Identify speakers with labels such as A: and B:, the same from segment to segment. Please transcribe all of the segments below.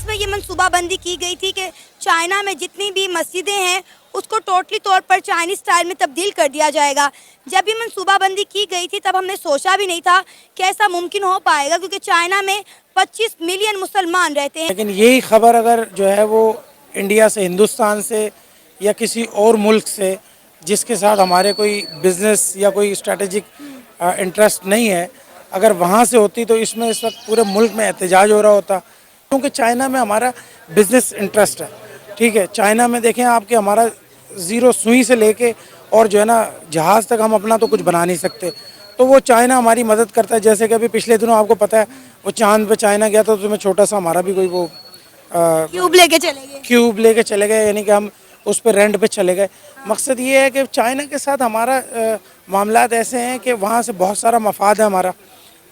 A: में ये मनसूबाबंदी की गई थी कि चाइना में जितनी भी मस्जिदें हैं उसको टोटली तौर पर चाइनीज स्टाइल में तब्दील कर दिया जाएगा। जब ये मनसूबाबंदी की गई थी तब हमने सोचा भी नहीं था कि ऐसा मुमकिन हो पाएगा, क्योंकि चाइना में 25 मिलियन मुसलमान रहते हैं।
B: लेकिन यही खबर अगर जो है वो इंडिया से, हिंदुस्तान से या किसी और मुल्क से जिसके साथ हमारे कोई बिजनेस या कोई स्ट्रेटेजिक इंटरेस्ट नहीं है, अगर वहाँ से होती तो इसमें इस वक्त पूरे मुल्क में एहतजाज हो रहा होता, क्योंकि चाइना में हमारा बिजनेस इंटरेस्ट है। ठीक है, चाइना में देखें आपके हमारा ज़ीरो सुई से लेके और जो है ना जहाज़ तक हम अपना तो कुछ बना नहीं सकते, तो वो चाइना हमारी मदद करता है। जैसे कि अभी पिछले दिनों आपको पता है वो चांद पे चाइना गया था, तो उसमें छोटा सा हमारा भी कोई वो
A: क्यूब लेके चले गए, यानी कि हम उस पर रेंट पे चले गए। मकसद ये है कि चाइना के साथ हमारा मामलात ऐसे हैं कि वहाँ से बहुत सारा मफाद है हमारा।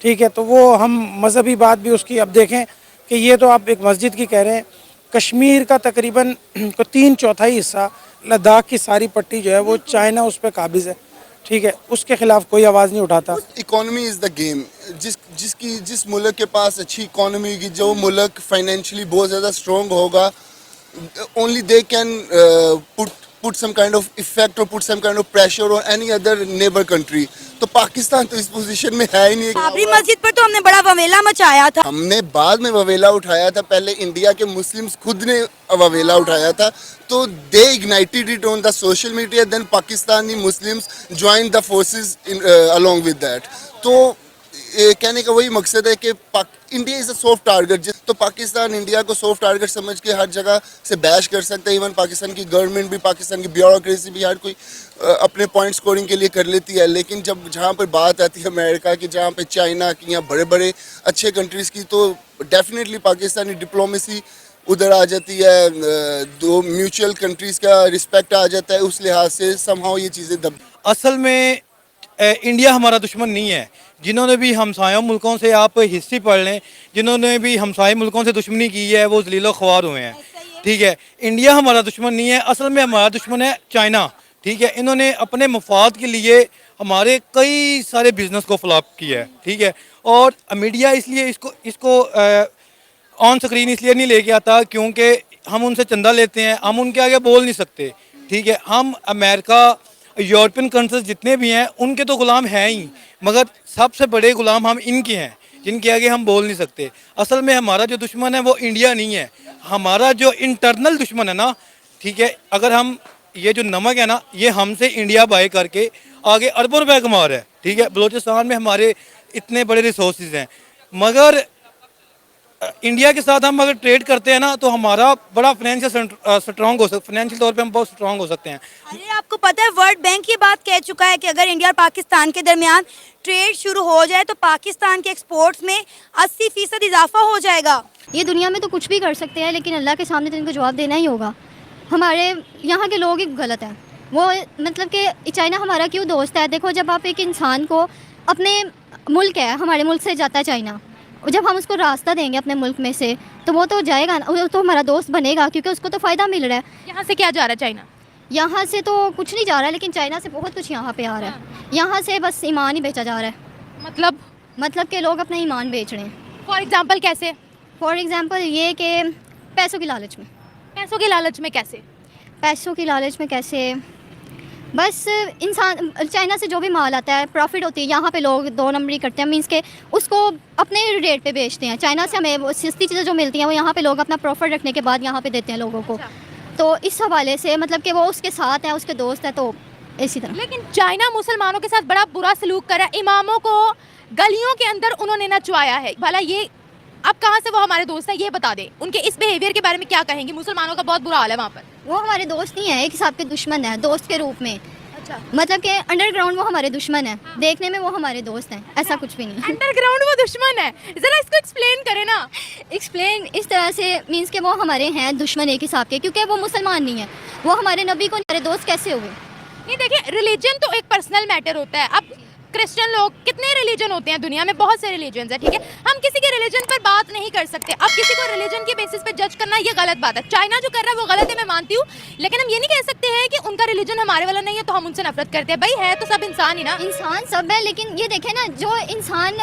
A: ठीक है, तो वो हम मजहबी बात भी उसकी, अब देखें कि ये तो आप एक मस्जिद की कह रहे हैं, कश्मीर का तकरीबन को 3/4 हिस्सा, लद्दाख की सारी पट्टी जो है वो चाइना उस पर काबिज़ है। ठीक है, उसके खिलाफ कोई आवाज़ नहीं उठाता।
C: Economy is the game. जिस मुल्क के पास अच्छी इकोनॉमी होगी, जो मुल्क फाइनेंशियली बहुत ज़्यादा स्ट्रॉन्ग होगा, only they can put some kind of effect or put some kind of pressure on any other neighbor country. तो पाकिस्तान तो इस पोजीशन में है ही नहीं।
A: बाबरी मस्जिद पर तो हमने बड़ा ववेला मचाया था।
C: हमने बाद में ववेला उठाया था, पहले इंडिया के मुस्लिम्स खुद ने ववेला उठाया था, तो they ignited it on the social media, then Pakistani Muslims join the forces along with that. तो कहने का वही मकसद है कि India is a soft target, तो पाकिस्तान इंडिया को सॉफ्ट टारगेट समझ के हर जगह से बैश कर सकता है। इवन पाकिस्तान की गवर्नमेंट भी, पाकिस्तान की ब्यूरोक्रेसी भी, हर कोई अपने पॉइंट स्कोरिंग के लिए कर लेती है। लेकिन जब जहाँ पर बात आती है अमेरिका की, जहाँ पे चाइना की या बड़े बड़े अच्छे कंट्रीज़ की, तो डेफिनेटली पाकिस्तानी डिप्लोमेसी उधर आ जाती है, दो म्यूचुअल कंट्रीज़ का रिस्पेक्ट आ जाता है। उस लिहाज से समहाउ ये चीज़ें दब।
D: असल में इंडिया हमारा दुश्मन नहीं है। जिन्होंने भी हमसायों मुल्कों से, आप हिस्ट्री पढ़ लें, जिन्होंने भी हमसाय मुल्कों से दुश्मनी की है वो जलीलो ख्वार हुए हैं। ठीक है, इंडिया हमारा दुश्मन नहीं है, असल में हमारा दुश्मन है चाइना। ठीक है, इन्होंने अपने मफाद के लिए हमारे कई सारे बिजनेस को फ्लॉप किया है। ठीक है, और मीडिया इसलिए इसको ऑन स्क्रीन इसलिए नहीं लेके आता क्योंकि हम उनसे चंदा लेते हैं, हम उनके आगे बोल नहीं सकते। ठीक है, हम अमेरिका, यूरोपियन कंट्रीज जितने भी हैं उनके तो गुलाम हैं ही, मगर सबसे बड़े गुलाम हम इनके हैं जिनके आगे हम बोल नहीं सकते। असल में हमारा जो दुश्मन है वो इंडिया नहीं है, हमारा जो इंटरनल दुश्मन है ना, ठीक है, अगर हम ये जो नमक है ना, ये हमसे इंडिया बाय करके आगे अरबों रुपए कमा रहा है। ठीक है, बलूचिस्तान में हमारे इतने बड़े रिसोर्सेज हैं, मगर इंडिया के साथ हम अगर ट्रेड करते हैं ना तो हमारा बड़ा फाइनेंशियल स्ट्रॉन्ग हो सकता, फाइनेंशियल तौर पे हम बहुत स्ट्रॉन्ग हो सकते हैं।
A: अरे आपको पता है वर्ल्ड बैंक ये बात कह चुका है कि अगर इंडिया और पाकिस्तान के दरमियान ट्रेड शुरू हो जाए तो पाकिस्तान के एक्सपोर्ट्स में 80% इजाफा हो जाएगा।
E: ये दुनिया में तो कुछ भी कर सकते हैं, लेकिन अल्लाह के सामने तो इनको जवाब देना ही होगा। हमारे यहाँ के लोग ही गलत हैं। वो मतलब कि चाइना हमारा क्यों दोस्त है? देखो, जब आप एक इंसान को, अपने मुल्क है, हमारे मुल्क से जाता है चाइना, जब हम उसको रास्ता देंगे अपने मुल्क में से तो वो तो जाएगा ना, वो तो हमारा दोस्त बनेगा, क्योंकि उसको तो फ़ायदा मिल रहा है।
F: यहाँ से क्या जा रहा है चाइना?
E: यहाँ से तो कुछ नहीं जा रहा है, लेकिन चाइना से बहुत कुछ यहाँ पे आ रहा है। यहाँ से बस ईमान ही बेचा जा रहा है। मतलब कि लोग अपना ईमान बेच रहे हैं।
F: फॉर एग्जाम्पल कैसे?
E: फॉर एग्ज़ाम्पल ये कि पैसों की लालच में।
F: पैसों के लालच में कैसे?
E: पैसों की लालच में कैसे? बस इंसान, चाइना से जो भी माल आता है, प्रॉफिट होती है, यहाँ पे लोग 2 नंबरी करते हैं, मीन्स के उसको अपने रेट पे बेचते हैं। चाइना से हमें वो सस्ती चीज़ें जो मिलती हैं वो यहाँ पे लोग अपना प्रॉफिट रखने के बाद यहाँ पे देते हैं लोगों को। तो इस हवाले से मतलब कि वो उसके साथ है, उसके दोस्त है, तो इसी तरह।
F: लेकिन चाइना मुसलमानों के साथ बड़ा बुरा सलूक कर रहा है, इमामों को गलियों के अंदर उन्होंने नचवाया है। भला ये अब कहाँ से वो हमारे दोस्त हैं, ये बता दें। उनके इस बिहेवियर के बारे में क्या कहेंगे? मुसलमानों का बहुत बुरा हाल है वहाँ पर।
E: वो हमारे दोस्त नहीं है, एक हिसाब के दुश्मन है, दोस्त के रूप में।
F: अच्छा,
E: मतलब कि अंडरग्राउंड वो हमारे दुश्मन है, देखने में वो हमारे दोस्त हैं, ऐसा कुछ भी नहीं।
F: अंडरग्राउंड वो दुश्मन है, जरा इसको एक्सप्लेन करें ना।
E: एक्सप्लेन इस तरह से मीन्स के वो हमारे हैं दुश्मन एक हिसाब के, क्योंकि वो मुसलमान नहीं है। वो हमारे नबी को हमारे दोस्त कैसे हुए?
F: नहीं, देखिए, रिलीजन तो एक पर्सनल मैटर होता है। अब क्रिश्चियन लोग, कितने रिलीजन होते हैं दुनिया में, बहुत से रिलीजन है। ठीक है, हम किसी के रिलीजन पर बात नहीं कर सकते। अब किसी को रिलीजन के बेसिस पे जज करना ये गलत बात है। चाइना जो कर रहा है वो गलत है, मैं मानती हूँ, लेकिन हम ये नहीं कह सकते हैं कि उनका रिलीजन हमारे वाला नहीं है तो हम उनसे नफरत करते हैं। भाई, है तो सब इंसान ही ना।
E: इंसान सब है, लेकिन ये देखें ना, जो इंसान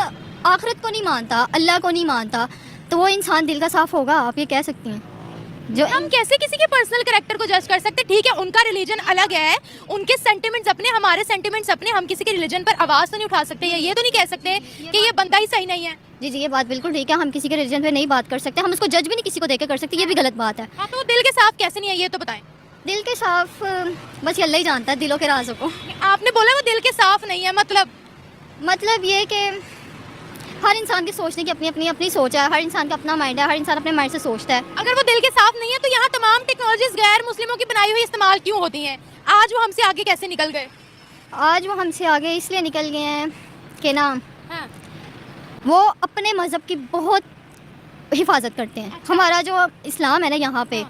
E: आखिरत को नहीं मानता, अल्लाह को नहीं मानता, तो वो इंसान दिल का साफ होगा, आप ये कह सकती हैं। जो
F: हम कैसे किसी के पर्सनल कैरेक्टर को जज कर सकते? ठीक है, उनका रिलीजन अलग है, उनके सेंटिमेंट्स अपने, हमारे सेंटिमेंट्स अपने, हम किसी के रिलीजन पर आवाज़ तो नहीं उठा सकते, या ये तो नहीं कह सकते कि ये बंदा ही सही नहीं है।
E: जी जी, ये बात बिल्कुल ठीक है, हम किसी के रिलीजन पे नहीं बात कर सकते, हम उसको जज भी नहीं किसी को देकर कर सकते, ये भी गलत बात है।
F: हाँ, तो वो दिल के साफ कैसे नहीं है, ये तो बताएं।
E: दिल के साफ बस ये अल्लाह ही जानता है दिलों के राजों को।
F: आपने बोला वो दिल के साफ नहीं है,
E: मतलब ये कि हर इंसान की सोचने की अपनी सोच है, हर इंसान का अपना माइंड है, हर इंसान अपने माइंड से सोचता है।
F: अगर वो दिल के साफ नहीं है तो यहाँ तमाम टेक्नोलॉजीज गैर मुस्लिमों की बनाई हुई इस्तेमाल क्यों होती हैं? आज वो हमसे आगे कैसे निकल गए?
E: आज वो हमसे आगे इसलिए निकल गए हैं कि ना
F: हाँ।
E: वो अपने मज़हब की बहुत हिफाजत करते हैं। हमारा जो इस्लाम है ना यहाँ पे,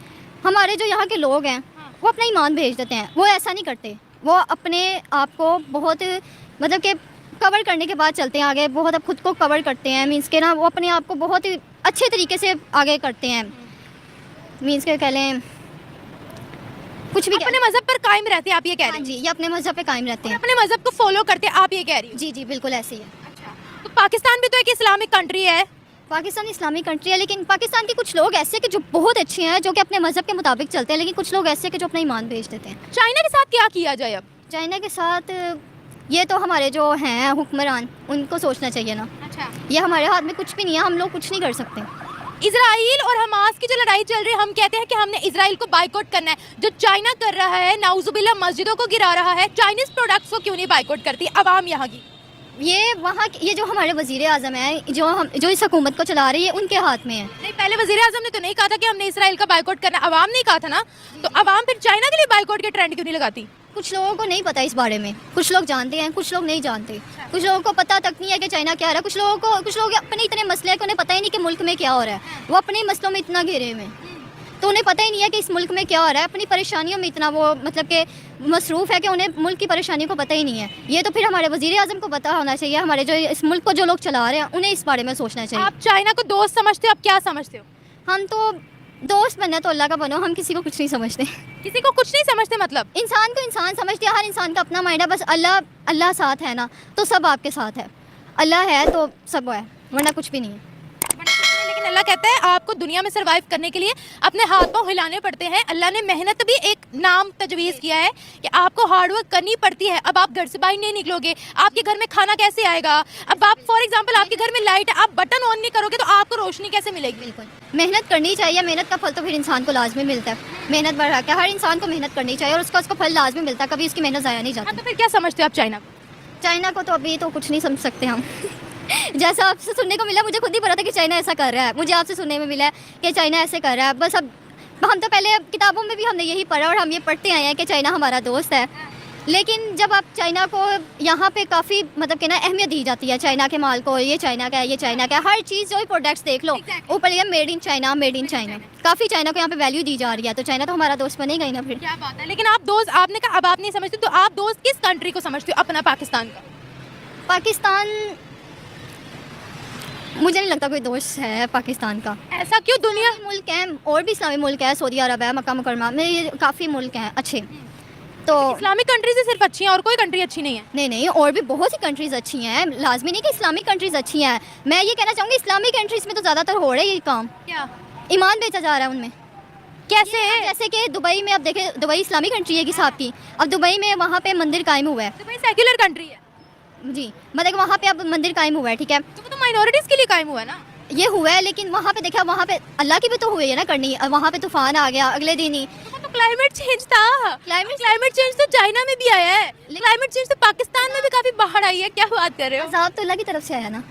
E: हमारे जो यहाँ के लोग हैं वो अपना ईमान भेज देते हैं, वो ऐसा नहीं करते। वो अपने आप को बहुत मतलब कि कवर करने के बाद चलते हैं आगे, बहुत अब खुद को कवर करते हैं, मीन्स के ना वो अपने आप को बहुत अच्छे तरीके से आगे करते हैं, मीन्स के कह लें कुछ भी
F: अपने मजहब पर कायम रहते हैं, आप ये कह रहे
E: हाँ
F: हैं?
E: जी, ये अपने मज़हब पे कायम रहते हैं।
F: अपने मजहब को फॉलो करते हैं, आप ये कह रही हो?
E: जी जी, बिल्कुल ऐसे ही है।
F: अच्छा, तो पाकिस्तान भी तो एक इस्लामिक कंट्री है।
E: पाकिस्तान इस्लामिक कंट्री है, लेकिन पाकिस्तान के कुछ लोग ऐसे हैं कि जो बहुत अच्छे हैं, जो कि अपने मज़हब के मुताबिक चलते हैं, लेकिन कुछ लोग ऐसे हैं कि जो अपना ईमान भेज देते हैं।
F: चाइना के साथ क्या किया जाए अब?
E: चाइना के साथ ये तो हमारे जो हैं हुक्मरान, उनको सोचना चाहिए ना।
F: अच्छा,
E: ये हमारे हाथ में कुछ भी नहीं है, हम लोग कुछ नहीं कर सकते।
F: इजराइल और हमास की जो लड़ाई चल रही है, हम कहते हैं कि हमने इजराइल को बाइकआउट करना है। जो चाइना कर रहा है, नाउजुबिल्ला मस्जिदों को गिरा रहा है, चाइनीज प्रोडक्ट्स को क्यों नहीं बाइकआउट करती आवाम यहाँ की?
E: ये वहाँ ये जो हमारे वज़ीर आज़म है, जो इस हुकूमत को चला रही है, उनके हाथ में है।
F: नहीं, पहले वजीर आजम ने तो नहीं कहा था कि हमने इसराइल का बाइकआउट करना, अवाम ने कहा था ना, तो अवाम फिर चाइना के लिए बाइकआउट के ट्रेंड क्यों नहीं लगाती?
E: कुछ लोगों को नहीं पता इस बारे में, कुछ लोग जानते हैं, कुछ लोग नहीं जानते, कुछ लोगों को पता तक नहीं है कि चाइना क्या हो रहा है, कुछ लोग अपने इतने मसले हैं कि उन्हें पता ही नहीं कि मुल्क में क्या हो रहा है, वो अपने मसलों में इतना घिरे हुए हैं, तो उन्हें पता ही नहीं है कि इस मुल्क में क्या हो रहा है, अपनी परेशानियों में इतना वो मतलब कि मसरूफ़ है कि उन्हें मुल्क की परेशानियों को पता ही नहीं है। ये तो फिर हमारे वज़ीर आज़म को पता होना चाहिए, हमारे जो इस मुल्क को जो लोग चला रहे हैं उन्हें इस बारे में सोचना चाहिए।
F: आप चाइना को दोस्त समझते हो, आप क्या समझते हो?
E: हम तो दोस्त बनना तो अल्लाह का बनो, हम किसी को कुछ नहीं समझते।
F: किसी को कुछ नहीं समझते मतलब?
E: इंसान को इंसान समझते हैं, हर इंसान का अपना माइंड है, बस अल्लाह साथ है ना तो सब आपके साथ है, अल्लाह है तो सब है, वरना कुछ भी नहीं है।
F: लेकिन अल्लाह कहता है आपको दुनिया में सर्वाइव करने के लिए अपने हाथ पांव हिलाने पड़ते हैं। अल्लाह ने मेहनत भी एक नाम तजवीज़ किया है कि आपको हार्डवर्क करनी पड़ती है। अब आप घर से बाहर नहीं निकलोगे, आपके घर में खाना कैसे आएगा? अब आप फॉर एग्जांपल आपके घर में लाइट है, आप बटन ऑन नहीं करोगे तो आपको रोशनी कैसे मिलेगी?
E: बिल्कुल मेहनत करनी चाहिए, मेहनत का फल तो फिर इंसान को लाजमी मिलता है, मेहनत बढ़ा के हर इंसान को मेहनत करनी चाहिए और उसका फल लाजमी मिलता है, कभी उसकी मेहनत ज़ाया नहीं
F: हाँ,
E: जाती।
F: तो फिर क्या समझते हो आप चाइना को?
E: चाइना को तो अभी तो कुछ नहीं समझ सकते हम। जैसा आपसे सुनने को मिला, मुझे खुद ही पता था कि चाइना ऐसा कर रहा है, मुझे आपसे सुनने में मिला है कि चाइना ऐसे कर रहा है। बस अब हम तो पहले किताबों में भी हमने यही पढ़ा और हम ये पढ़ते आए हैं कि चाइना हमारा दोस्त है, लेकिन जब आप चाइना को यहाँ पे काफ़ी मतलब कि ना अहमियत दी जाती है चाइना के माल को, ये चाइना का है, ये चाइना का है, हर चीज़ जो प्रोडक्ट्स देख लो ऊपर ये made in China, made in China, काफ़ी चाइना को यहाँ पे वैल्यू दी जा रही है, तो चाइना तो हमारा दोस्त बनेगा ही ना फिर।
F: क्या बात है। लेकिन आप दोस्त, आपने कहा अब आप नहीं समझते, तो आप दोस्त किस कंट्री को समझते हो? अपना पाकिस्तान का?
E: पाकिस्तान मुझे नहीं लगता कोई दोस्त है पाकिस्तान का।
F: ऐसा क्यों? दुनिया
E: मुल्क हैं और भी इस्लामी मुल्क है, सऊदी अरब है, मक्का मुकरमा में, ये काफ़ी मुल्क हैं अच्छे। तो
F: इस्लामिक कंट्रीज ही सिर्फ अच्छी हैं और कोई कंट्री अच्छी नहीं है?
E: नहीं, और भी बहुत सी कंट्रीज़ अच्छी हैं, लाजमी नहीं कि इस्लामिक कंट्रीज़ अच्छी हैं। मैं ये कहना चाहूँगी इस्लामिक कंट्रीज़ में तो ज़्यादातर हो रहा है ये काम,
F: क्या
E: ईमान बेचा जा रहा है उनमें।
F: कैसे?
E: जैसे कि दुबई में, अब देखें दुबई इस्लामिक कंट्री है किस आपकी, अब दुबई में वहाँ पे मंदिर कायम हुआ है।
F: दुबई सेक्युलर कंट्री है
E: जी, मतलब वहाँ पे अब मंदिर कायम हुआ है, ठीक है,
F: तो वो तो माइनॉरिटीज के लिए कायम हुआ है ना?
E: ये हुआ है, लेकिन वहाँ पे देखा, वहाँ पे अल्लाह की भी तो हुई है ना करनी, वहाँ पे तूफान आ गया अगले दिन ही।
F: तो क्लाइमेट चेंज था। क्लाइमेट चेंज तो चाइना में भी आया है, क्लाइमेट चेंज तो पाकिस्तान में भी काफी बाहर आई है। क्या बात कर रहे हो?
E: अजाब तो अल्लाह की तरफ से आया ना।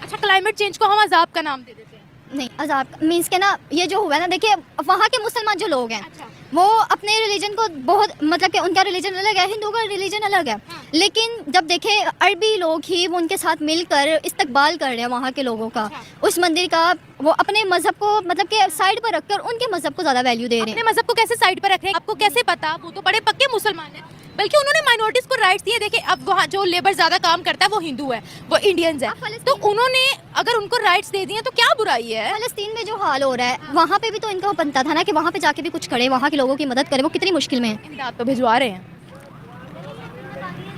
F: अच्छा, क्लाइमेट चेंज को हम अजाब का नाम दे देते हैं?
E: नहीं, अजाब मीन्स के ना, ये जो हुआ है ना, देखिए वहाँ के मुसलमान जो लोग हैं वो अपने रिलीजन को बहुत मतलब कि उनका रिलीजन अलग है, हिंदू का रिलीजन अलग है, लेकिन जब देखे अरबी लोग ही वो उनके साथ मिलकर इस्तकबाल कर रहे हैं वहाँ के लोगों का, उस मंदिर का, वो अपने मज़हब को मतलब कि साइड पर रखकर उनके मज़हब को ज़्यादा वैल्यू दे रहे हैं।
F: अपने मज़हब को कैसे साइड पर रख रहे हैं? आपको कैसे पता? वो तो बड़े पक्के मुसलमान हैं, बल्कि उन्होंने माइनॉरिटीज को राइट्स दिए। देखिए अब वहाँ जो लेबर ज़्यादा काम करता है वो हिंदू है, वो इंडियंस है, तो उन्होंने अगर उनको राइट्स दे दिए तो क्या बुराई है?
E: फ़लस्तीन में जो हाल हो रहा है वहाँ पे भी तो इनका बनता था ना कि वहाँ पे जाके भी कुछ करे, वहाँ के लोगों की मदद करे, वो कितनी मुश्किल में है।
F: इमदाद तो भिजवा रहे हैं,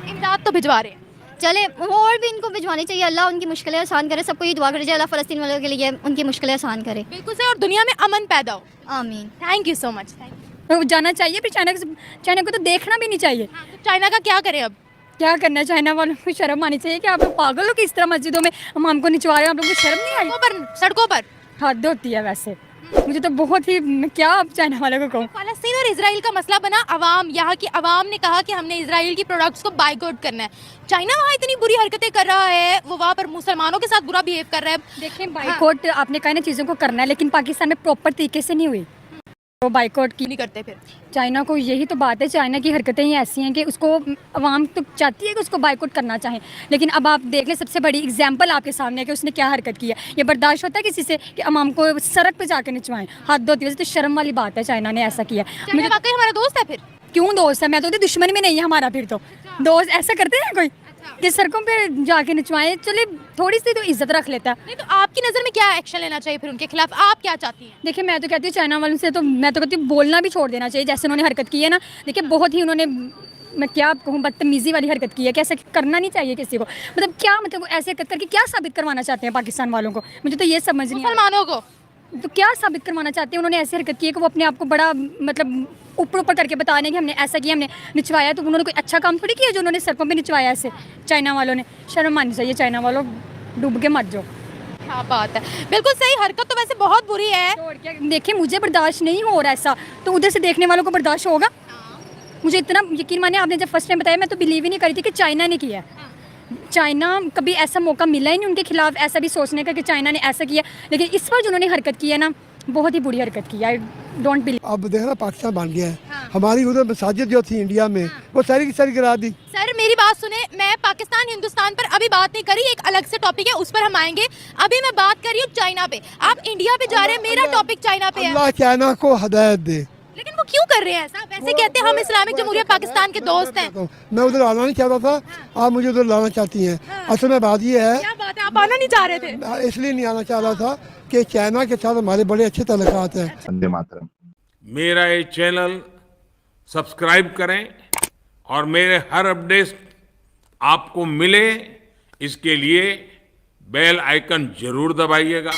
F: इमदाद तो भिजवा रहे हैं।
E: चले और भी इनको भिजवानी चाहिए। अल्लाह उनकी मुश्किलें आसान करे, सबको ये दुआ करे अल्लाह फ़लस्तीन वालों के लिए उनकी मुश्किलें आसान करे।
F: बिल्कुल सही, और दुनिया में अमन पैदा हो।
E: आमीन।
F: Thank you so much.
G: तो जाना चाहिए, फिर चाइना को तो देखना भी नहीं चाहिए।
F: चाइना का क्या करें अब?
G: क्या करना है, चाइना वालों को शर्म आनी चाहिए कि आप लोग पागल हो कि इस तरह मस्जिदों में हम हमको निचवा रहे हैं, आप लोगों को शर्म नहीं आई?
F: सड़कों पर
G: हद होती है वैसे, मुझे तो बहुत ही, मैं क्या अब चाइना वालों को कहूँ।
F: फ़लस्तीन और इजराइल का मसला बना, अवाम, यहाँ की अवाम ने कहा कि हमने इजराइल की प्रोडक्ट्स को बाइकआउट करना है। चाइना वहाँ इतनी बुरी हरकतें कर रहा है, वो वहाँ पर मुसलमानों के साथ बुरा बिहेव कर रहा है।
G: देखिए बाइकआउट आपने कहा ना चीज़ों को करना है, लेकिन पाकिस्तान में प्रॉपर तरीके से नहीं हुई, तो बाइकआउट की
F: नहीं करते फिर।
G: चाइना को यही तो बात है, चाइना की हरकतें ही ऐसी हैं कि उसको अवाम तो चाहती है कि उसको बाइकआउट करना चाहें, लेकिन अब आप देख लें सबसे बड़ी एग्जांपल आपके सामने है कि उसने क्या हरकत की है। ये बर्दाश्त होता है किसी से कि अवाम को सड़क पे जाकर निचवाएं? हद होती है, वैसे तो शर्म वाली बात है, चाइना ने ऐसा किया।
F: मुझे वाकई हमारा दोस्त है फिर?
G: क्यों दोस्त है, मैं तो दुश्मन में नहीं है हमारा, फिर तो दोस्त ऐसा करते हैं कोई कि सड़कों पे जाके निचवाएं? चले थोड़ी सी तो इज्जत रख लेता।
F: नहीं तो आपकी नज़र में क्या एक्शन लेना चाहिए फिर उनके खिलाफ? आप क्या चाहती हैं?
G: देखिए मैं तो कहती हूँ चाइना वालों से तो मैं तो कहती हूँ बोलना भी छोड़ देना चाहिए, जैसे उन्होंने हरकत की है ना। देखिए बहुत ही उन्होंने, मैं क्या कहूँ, बदतमीज़ी वाली हरकत की है कि ऐसा करना नहीं चाहिए किसी को। मतलब क्या, मतलब ऐसे हरकत करके क्या साबित करवाना चाहते हैं पाकिस्तान वालों को, मुझे तो ये समझ नहीं आ रहा।
F: मुसलमानों को
G: तो क्या साबित करवाना चाहते हैं? उन्होंने ऐसी हरकत की है कि वो अपने आप को बड़ा, मतलब ऊपर ऊपर करके बता रहे हैं कि हमने ऐसा किया, हमने निचवाया। तो उन्होंने कोई अच्छा काम थोड़ी किया जो उन्होंने सड़कों पे निचवाया ऐसे। चाइना वालों ने शर्म आनी चाहिए, चाइना वालों डूब के मत जाओ।
F: क्या बात है, बिल्कुल सही। हरकत तो वैसे बहुत बुरी है।
G: और क्या, देखिए मुझे बर्दाश्त नहीं हो रहा ऐसा, तो उधर से देखने वालों को बर्दाश्त होगा? मुझे इतना यकीन माने, आपने जब फर्स्ट टाइम बताया मैं तो बिलीव ही नहीं करी थी कि चाइना ने किया है। चाइना कभी ऐसा मौका मिला ही नहीं उनके खिलाफ ऐसा भी सोचने का कि चाइना ने ऐसा किया, लेकिन इस बार जो उन्होंने हरकत की है ना, बहुत ही बुरी हरकत की है। I don't believe.
H: अब देखना पाकिस्तान बन गया है, हमारी उधर मसाजिद जो थी इंडिया में वो सारी की सारी गिरा दी।
F: सर मेरी बात सुने, मैं पाकिस्तान हिंदुस्तान पर अभी बात नहीं करी, एक अलग से टॉपिक है उस पर हम आएंगे। अभी मैं बात कर रही हूँ चाइना पे, आप इंडिया पे जा रहे हैं, मेरा टॉपिक चाइना पे है।
H: अल्लाह चाइना को हिदायत दे।
F: लेकिन वो क्यों कर रहे हैं ऐसा? वैसे कहते हैं हम इस्लामिक जमहूरियत पाकिस्तान के दोस्त हैं।
H: मैं उधर आना नहीं चाहता था, आप मुझे उधर लाना चाहती हैं। असल में बात ये है,
F: क्या बात है, आप आना नहीं चाह रहे थे?
H: इसलिए नहीं आना चाह रहा था कि चाइना के साथ हमारे बड़े अच्छे ताल्लुकात हैं।
I: वंदे मातरम।
J: मेरा ये चैनल सब्सक्राइब करें और मेरे हर अपडेट आपको मिले, इसके लिए बेल आइकन जरूर दबाइएगा।